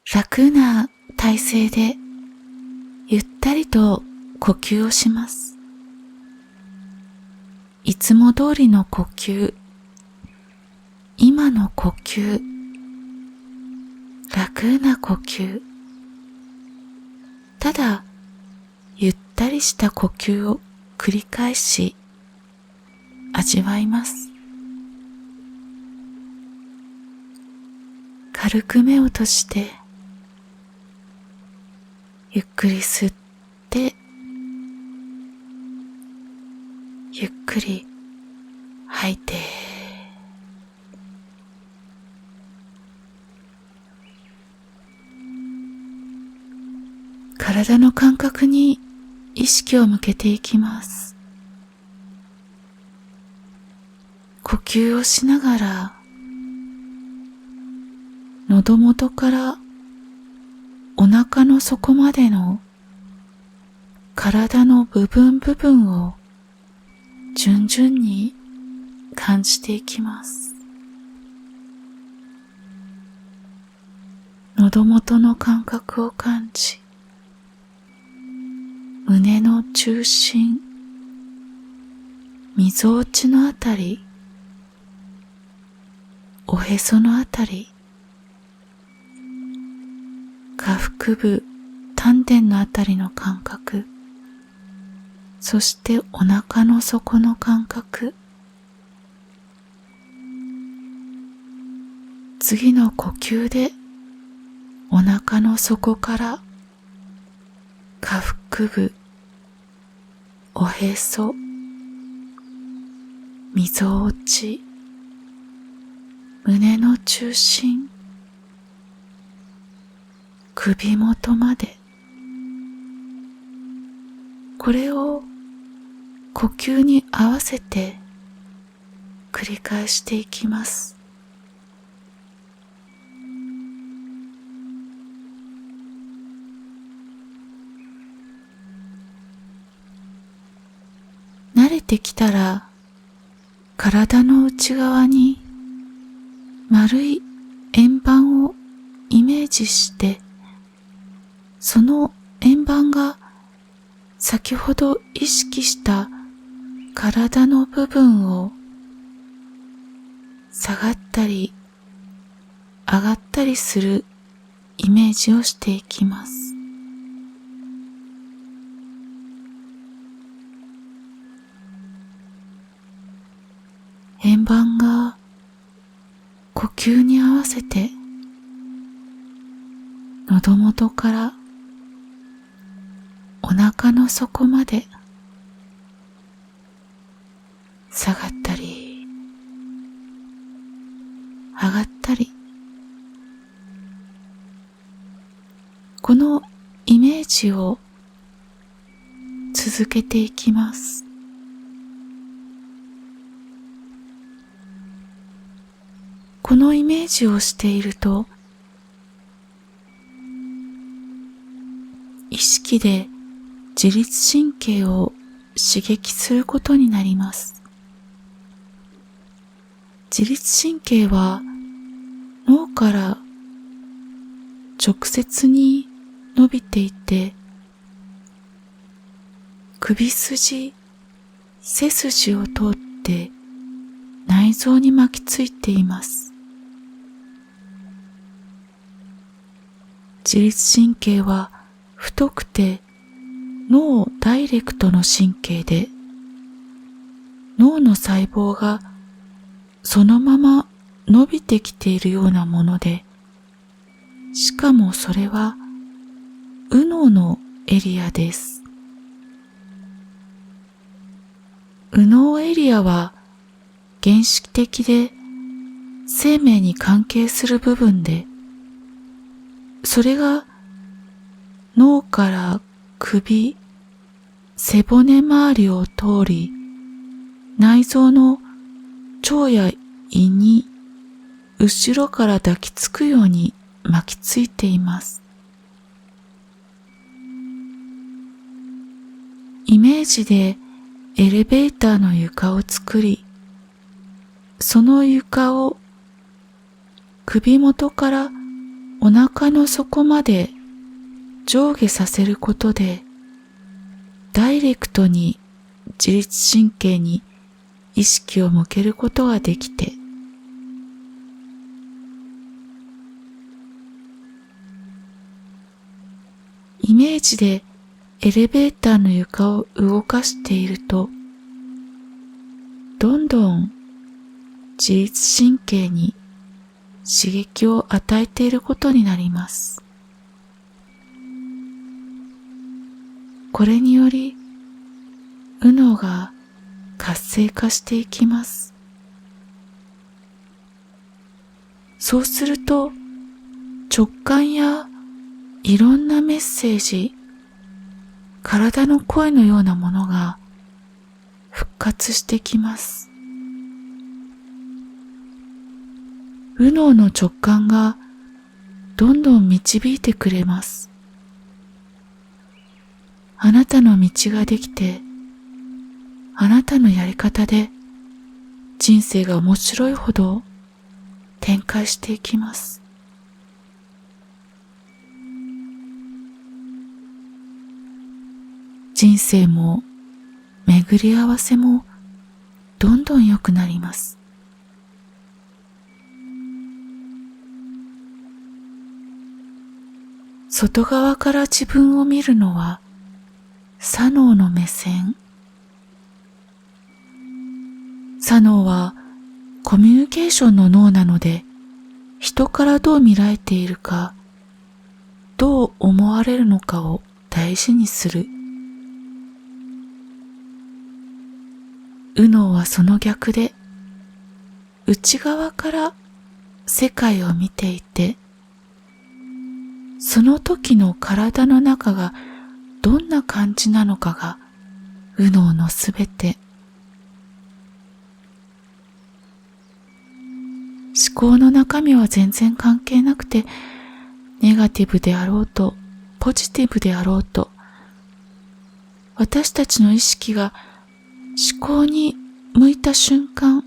楽な体勢でゆったりと呼吸をします。いつも通りの呼吸、今の呼吸、楽な呼吸、ただゆったりした呼吸を繰り返し味わいます。軽く目を閉じてゆっくり吸ってゆっくり吐いて、体の感覚に意識を向けていきます。呼吸をしながら喉元からお腹の底までの体の部分を順々に感じていきます。喉元の感覚を感じ、胸の中心、みぞおちのあたり、おへそのあたり、下腹部、丹田のあたりの感覚、そしてお腹の底の感覚、次の呼吸でお腹の底から下腹部、おへそ、みぞおち、胸の中心、首元まで、これを呼吸に合わせて繰り返していきます。慣れてきたら、体の内側に丸い円盤をイメージして、その円盤が先ほど意識した体の部分を下がったり上がったりするイメージをしていきます。円盤が呼吸に合わせて喉元からお腹の底まで下がったり上がったり、このイメージを続けていきます。このイメージをしていると、意識で自律神経を刺激することになります。自律神経は脳から直接に伸びていて、首筋、背筋を通って内臓に巻きついています。自律神経は太くて脳ダイレクトの神経で、脳の細胞がそのまま伸びてきているようなもので、しかもそれは右脳のエリアです。右脳エリアは原始的で生命に関係する部分で、それが脳から首、背骨周りを通り、内臓の腸や胃に後ろから抱きつくように巻きついています。イメージでエレベーターの床を作り、その床を首元からお腹の底まで上下させることで、ダイレクトに自律神経に意識を向けることができて、イメージでエレベーターの床を動かしていると、どんどん自律神経に刺激を与えていることになります。これにより、右脳が活性化していきます。そうすると、直感やいろんなメッセージ、体の声のようなものが復活してきます。右脳の直感がどんどん導いてくれます。あなたの道ができて、あなたのやり方で人生が面白いほど展開していきます。人生も巡り合わせもどんどん良くなります。外側から自分を見るのは左脳の目線。左脳はコミュニケーションの脳なので、人からどう見られているか、どう思われるのかを大事にする。右脳はその逆で、内側から世界を見ていて、その時の体の中がどんな感じなのかが右脳のすべて。思考の中身は全然関係なくて、ネガティブであろうとポジティブであろうと、私たちの意識が思考に向いた瞬間、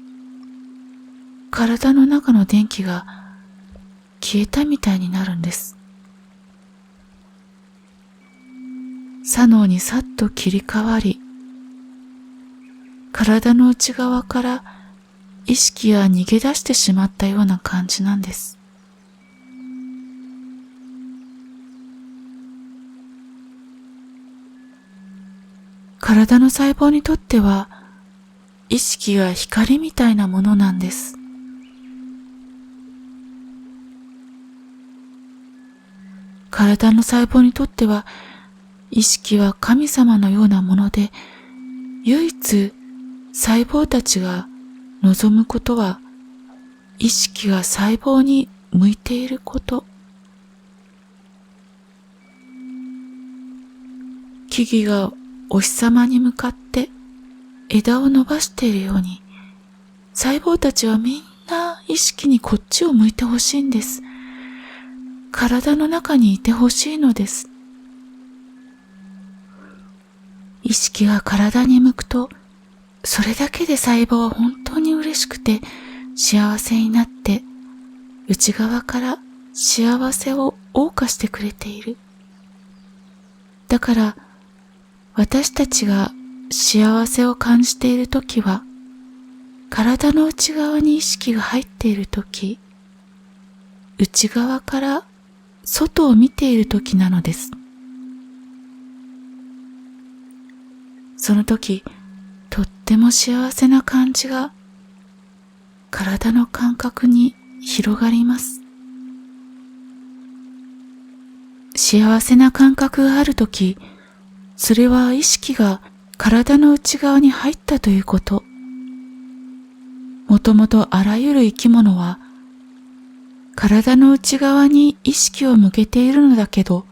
体の中の電気が消えたみたいになるんです。左脳にさっと切り替わり、体の内側から意識が逃げ出してしまったような感じなんです。体の細胞にとっては、意識が光みたいなものなんです。体の細胞にとっては、意識は神様のようなもので、唯一細胞たちが望むことは、意識が細胞に向いていること。木々がお日様に向かって枝を伸ばしているように、細胞たちはみんな意識にこっちを向いてほしいんです。体の中にいてほしいのです。意識が体に向くと、それだけで細胞は本当に嬉しくて幸せになって、内側から幸せを謳歌してくれている。だから、私たちが幸せを感じているときは、体の内側に意識が入っているとき、内側から外を見ているときなのです。その時、とっても幸せな感じが体の感覚に広がります。幸せな感覚があるとき、それは意識が体の内側に入ったということ。もともとあらゆる生き物は体の内側に意識を向けているのだけど、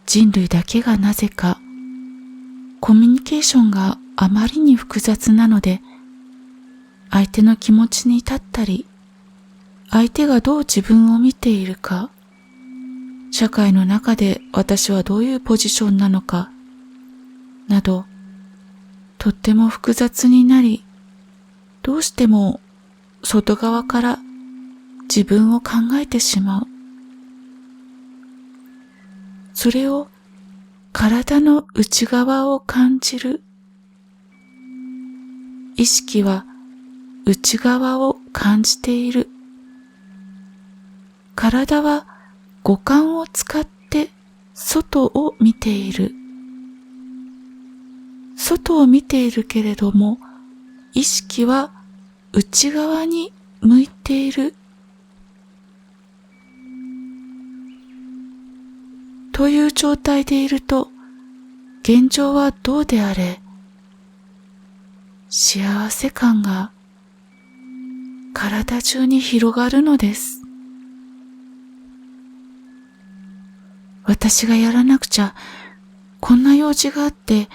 人類だけがなぜかコミュニケーションがあまりに複雑なので、相手の気持ちに立ったり、相手がどう自分を見ているか、社会の中で私はどういうポジションなのか、など、とっても複雑になり、どうしても外側から自分を考えてしまう。それを体の内側を感じる。意識は内側を感じている。体は五感を使って外を見ている。外を見ているけれども、意識は内側に向いている。という状態でいると、現状はどうであれ、幸せ感が体中に広がるのです。私がやらなくちゃ、こんな用事があって、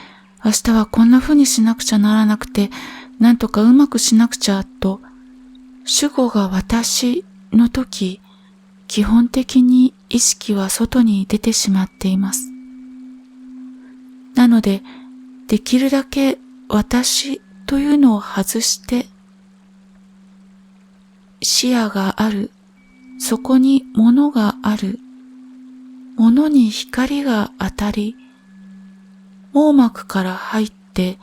明日はこんな風にしなくちゃならなくて、なんとかうまくしなくちゃと、主語が私の時、基本的に意識は外に出てしまっています。なので、できるだけ私というのを外して、視野がある、そこに物がある、物に光が当たり、網膜から入って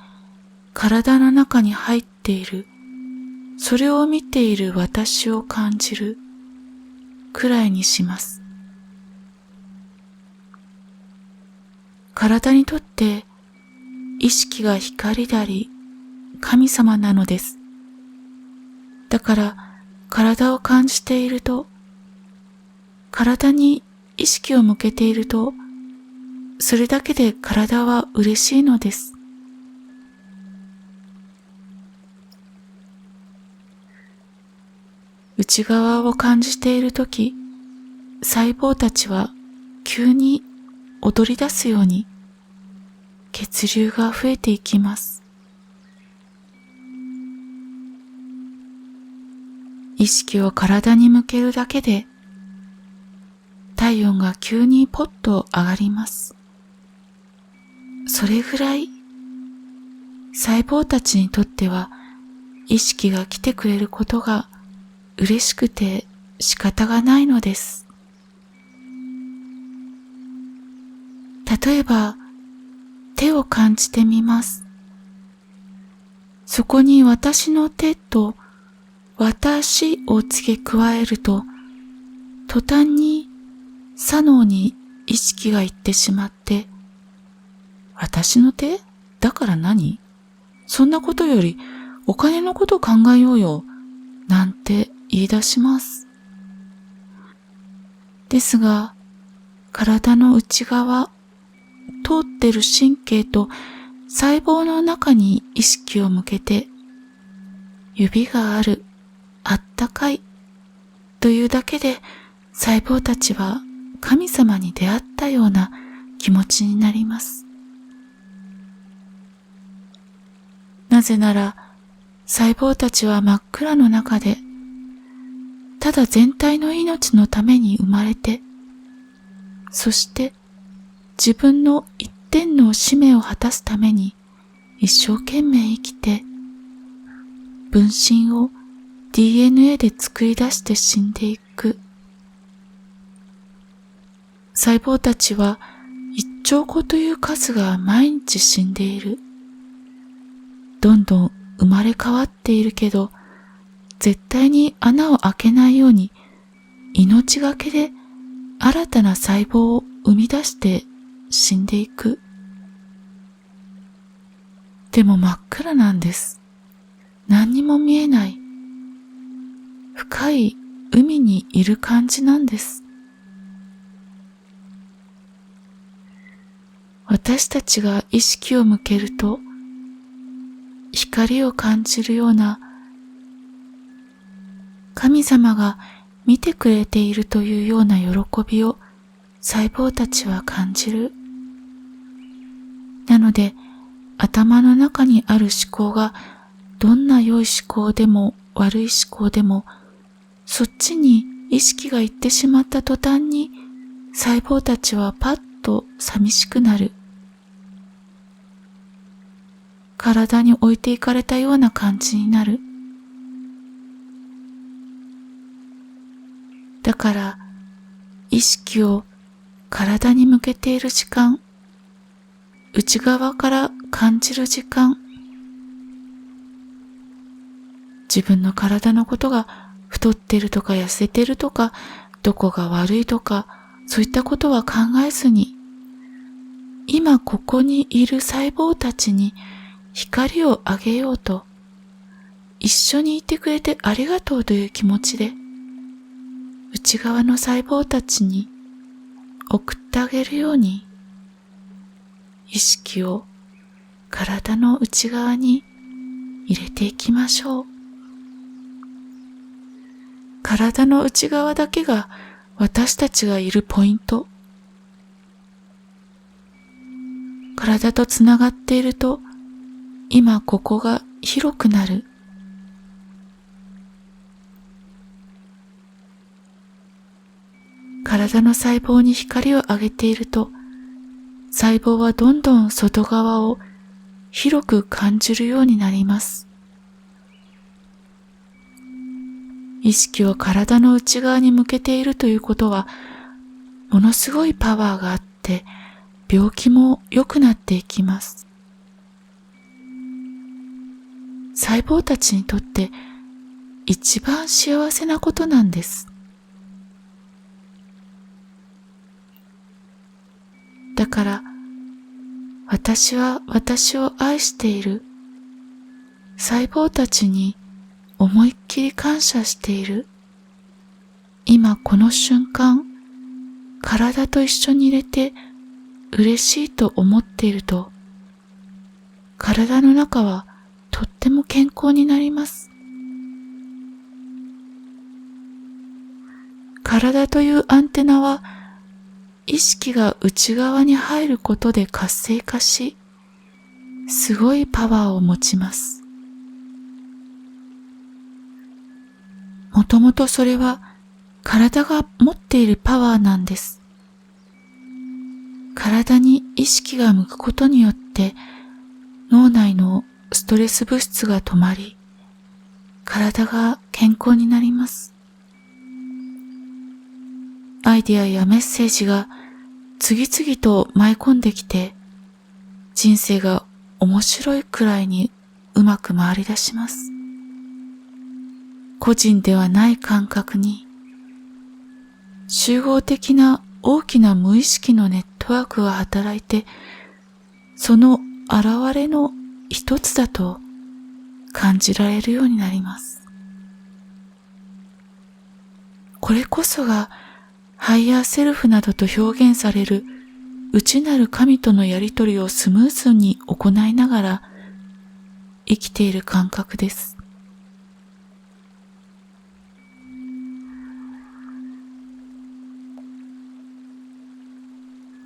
体の中に入っている、それを見ている私を感じるくらいにします。体にとって意識が光であり神様なのです。だから体を感じていると、体に意識を向けていると、それだけで体は嬉しいのです。内側を感じているとき、細胞たちは急に踊り出すように血流が増えていきます。意識を体に向けるだけで体温が急にポッと上がります。それぐらい細胞たちにとっては意識が来てくれることが嬉しくて仕方がないのです。例えば手を感じてみます。そこに私の手と私を付け加えると、途端に左脳に意識がいってしまって、私の手？だから何？そんなことよりお金のこと考えようよ、なんて言い出します。ですが、体の内側、通ってる神経と細胞の中に意識を向けて、指がある、あったかいというだけで細胞たちは神様に出会ったような気持ちになります。なぜなら細胞たちは真っ暗の中でただ全体の命のために生まれて、そして自分の一点の使命を果たすために一生懸命生きて、分身を DNA で作り出して死んでいく。細胞たちは1兆個という数が毎日死んでいる。どんどん生まれ変わっているけど、絶対に穴を開けないように命がけで新たな細胞を生み出して死んでいく。でも真っ暗なんです。何にも見えない。深い海にいる感じなんです。私たちが意識を向けると、光を感じるような、神様が見てくれているというような喜びを細胞たちは感じる。なので、頭の中にある思考がどんな良い思考でも悪い思考でも、そっちに意識がいってしまった途端に細胞たちはパッと寂しくなる。体に置いていかれたような感じになる。だから意識を体に向けている時間、内側から感じる時間、自分の体のことが太っているとか痩せているとか、どこが悪いとか、そういったことは考えずに、今ここにいる細胞たちに光をあげようと、一緒にいてくれてありがとうという気持ちで、内側の細胞たちに送ってあげるように、意識を体の内側に入れていきましょう。体の内側だけが私たちがいるポイント。体とつながっていると、今ここが広くなる。体の細胞に光をあげていると、細胞はどんどん外側を広く感じるようになります。意識を体の内側に向けているということは、ものすごいパワーがあって、病気も良くなっていきます。細胞たちにとって一番幸せなことなんです。だから、私は私を愛している。細胞たちに思いっきり感謝している。今この瞬間、体と一緒に入れて嬉しいと思っていると、体の中はとっても健康になります。体というアンテナは、意識が内側に入ることで活性化し、すごいパワーを持ちます。もともとそれは体が持っているパワーなんです。体に意識が向くことによって脳内のストレス物質が止まり、体が健康になります。アイデアやメッセージが次々と舞い込んできて、人生が面白いくらいにうまく回り出します。個人ではない感覚に、集合的な大きな無意識のネットワークが働いて、その現れの一つだと感じられるようになります。これこそがハイヤーセルフなどと表現される内なる神とのやりとりをスムーズに行いながら生きている感覚です。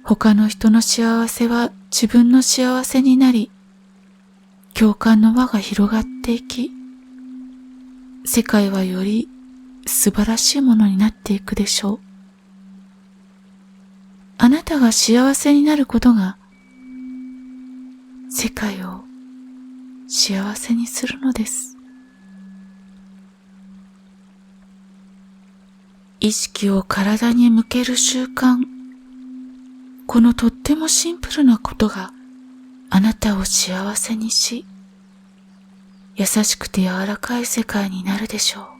他の人の幸せは自分の幸せになり、共感の輪が広がっていき、世界はより素晴らしいものになっていくでしょう。あなたが幸せになることが世界を幸せにするのです。意識を体に向ける習慣、このとってもシンプルなことがあなたを幸せにし、優しくて柔らかい世界になるでしょう。